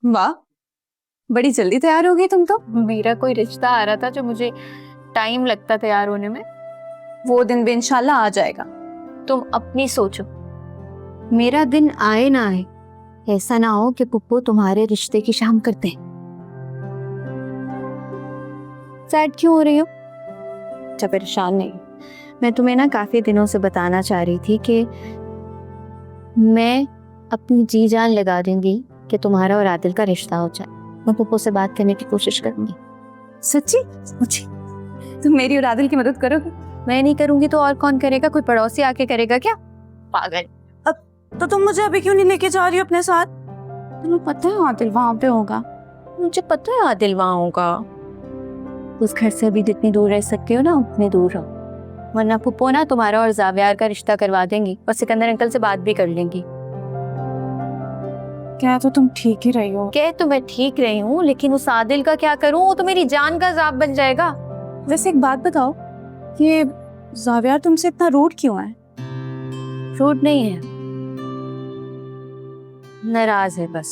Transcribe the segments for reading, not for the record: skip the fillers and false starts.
वाह, बड़ी जल्दी तैयार हो गई तुम तो। मेरा कोई रिश्ता आ रहा था जो मुझे टाइम लगता तैयार होने में। वो दिन भी इंशाल्लाह आ जाएगा। तुम अपनी सोचो। मेरा दिन आए ना आए, ऐसा ना हो कि पुप्पो तुम्हारे रिश्ते की शाम कर दे। सैड क्यों हो रही हो? अच्छा, परेशान नहीं। मैं तुम्हें ना काफी दिनों से बताना चाह रही थी कि मैं अपनी जी जान लगा दूंगी कि तुम्हारा और आदिल का रिश्ता हो जाए। मैं पुप्पो से बात करने की कोशिश करूंगी। सच्ची? मुझे तुम मेरी और आदिल की मदद करोगे? मैं नहीं करूंगी तो और कौन करेगा? कोई पड़ोसी आके करेगा क्या? पागल। तो तुम मुझे अभी क्यों नहीं लेके जा रही हो अपने साथ? तुम्हें पता है आदिल वहां पे होगा। मुझे पता है आदिल वहां होगा। उस घर से अभी जितनी दूर रह सकती हो ना उतनी दूर रहो, वरना पुप्पो ना तुम्हारा और जावियार का रिश्ता करवा देंगी और सिकंदर अंकल से बात भी कर लेंगी। क्या तो तुम ठीक ही रही हो। कह तो मैं ठीक रही हूँ, लेकिन उस आदिल का क्या करूँ? वो तो मेरी जान का जाब बन जाएगा। वैसे एक बात बताओ, ये जावियार तुमसे इतना रूड क्यों है? रूड नहीं है, नाराज है बस।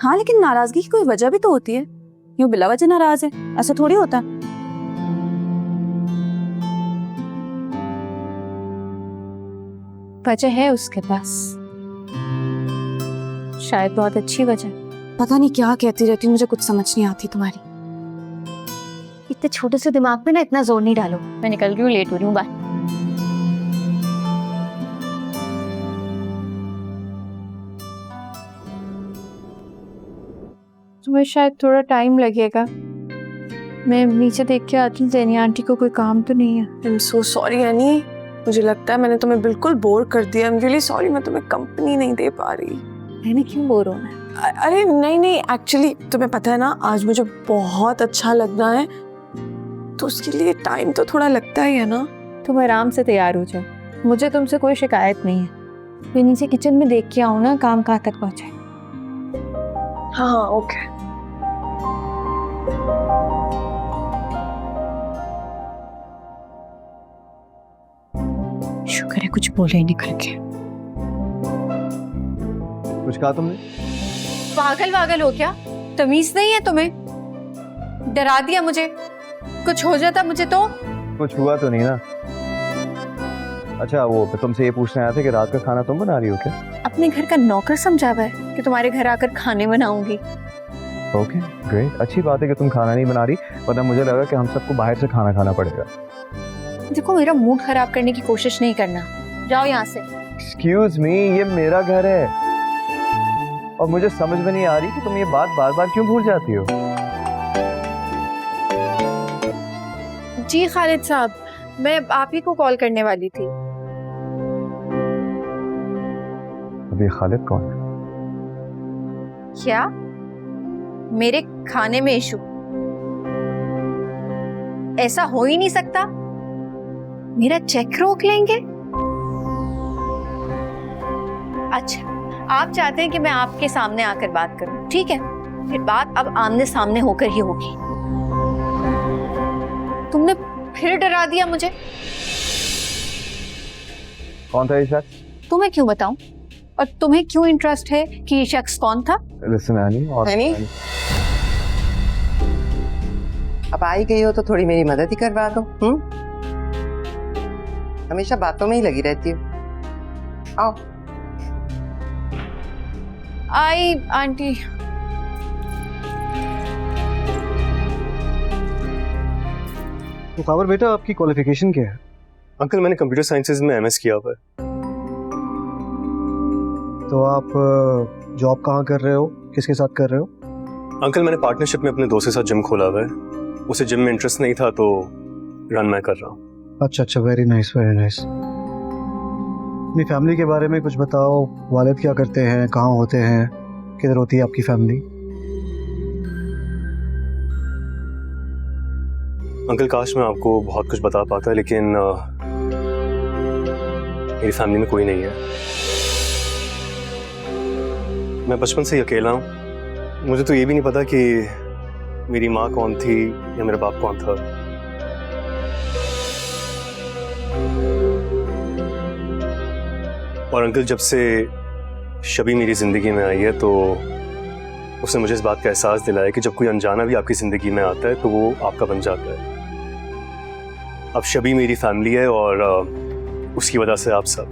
हाँ, लेकिन नाराजगी की कोई वजह भी तो होती है। यूं बिला वजह नाराज है, ऐसा थोड़ी होता। वजह है उसके पास, शायद बहुत अच्छी वजह। पता नहीं क्या कहती रहती, मुझे कुछ समझ नहीं आती तुम्हारी। इतने छोटे से दिमाग पे ना इतना जोर नहीं डालो। मैं निकल रही हूँ, लेट हो रही हूँ। बाय। तुम्हें शायद थोड़ा टाइम लगेगा। मैं नीचे देख के आती हूँ, जेनी आंटी को कोई काम तो नहीं है। I am so sorry any, मुझे लगता है मैंने तुम्हें बिल्कुल बोर कर दिया। आई एम रियली सॉरी, मैं तुम्हें कंपनी नहीं दे पा रही। मैंने क्यों बोर होना है? अरे नहीं नहीं, एक्चुअली तुम्हें पता है ना, आज मुझे बहुत अच्छा लगना है, तो उसके लिए टाइम तो थोड़ा लगता ही है ना। तुम आराम से तैयार हो जाओ, मुझे तुमसे कोई शिकायत नहीं है। मैं नीचे किचन में देख के आऊँ ना काम कहाँ तक पहुँचे। हाँ हाँ ओके। शुक्र है कुछ बोले ही निकल के। कुछ कहा तुमने? पागल वागल हो क्या? तमीज नहीं है तुम्हें? डरा दिया मुझे। कुछ हो जाता मुझे तो। कुछ हुआ तो नहीं ना? अच्छा, वो तुमसे ये पूछने आया था कि रात का खाना तुम बना रही हो क्या? अपने घर का नौकर समझा हुआ है कि तुम्हारे घर आकर खाने बनाऊंगी। ओके ग्रेट, अच्छी बात है कि तुम खाना नहीं बना रही, वरना मुझे लगा कि हम सबको बाहर से खाना खाना पड़ेगा। देखो, मेरा मूड खराब करने की कोशिश नहीं करना। जाओ यहाँ से। एक्सक्यूज मी, ये मेरा घर है और मुझे समझ में नहीं आ रही कि तुम ये बात बार बार क्यों भूल जाती हो। जी खालिद साहब, मैं आप ही को कॉल करने वाली थी। अभी खालिद कौन है? क्या? मेरे खाने में इशू? ऐसा हो ही नहीं सकता। मेरा चेक रोक लेंगे? अच्छा, आप चाहते हैं कि मैं आपके सामने आकर बात करूं, ठीक है। फिर बात अब आमने सामने होकर ही होगी। तुमने फिर डरा दिया मुझे। कौन था ये शख्स? तुम्हें क्यों बताऊं? और तुम्हें क्यों इंटरेस्ट है कि ये शख्स कौन था? लिसन एनी, और एनी? अब आई गई हो तो थोड़ी मेरी मदद ही करवा दो। हमेशा बातों में ही लगी रहती हो। आओ। आई आंटी। मुकाबर बेटा, आपकी क्वालिफिकेशन क्या है? अंकल, मैंने कंप्यूटर साइंसेज में एमएस किया हुआ है। तो आप जॉब कहाँ कर रहे हो, किसके साथ कर रहे हो? अंकल, मैंने पार्टनरशिप में अपने दोस्त के साथ जिम खोला हुआ है। उसे जिम में इंटरेस्ट नहीं था तो रन मैं कर रहा हूँ। अच्छा अच्छा, वेरी नाइस वेरी नाइस। अपनी फैमिली के बारे में कुछ बताओ। वालिद क्या करते हैं, कहाँ होते हैं, किधर होती है आपकी फैमिली? अंकल, काश मैं आपको बहुत कुछ बता पाता, लेकिन मेरी फैमिली में कोई नहीं है। मैं बचपन से ही अकेला हूँ। मुझे तो ये भी नहीं पता कि मेरी माँ कौन थी या मेरा बाप कौन था। और अंकल, जब से शबी मेरी जिंदगी में आई है तो उसने मुझे इस बात का एहसास दिलाया कि जब कोई अनजाना भी आपकी ज़िंदगी में आता है तो वो आपका बन जाता है। अब शबी मेरी फैमिली है और उसकी वजह से आप सब।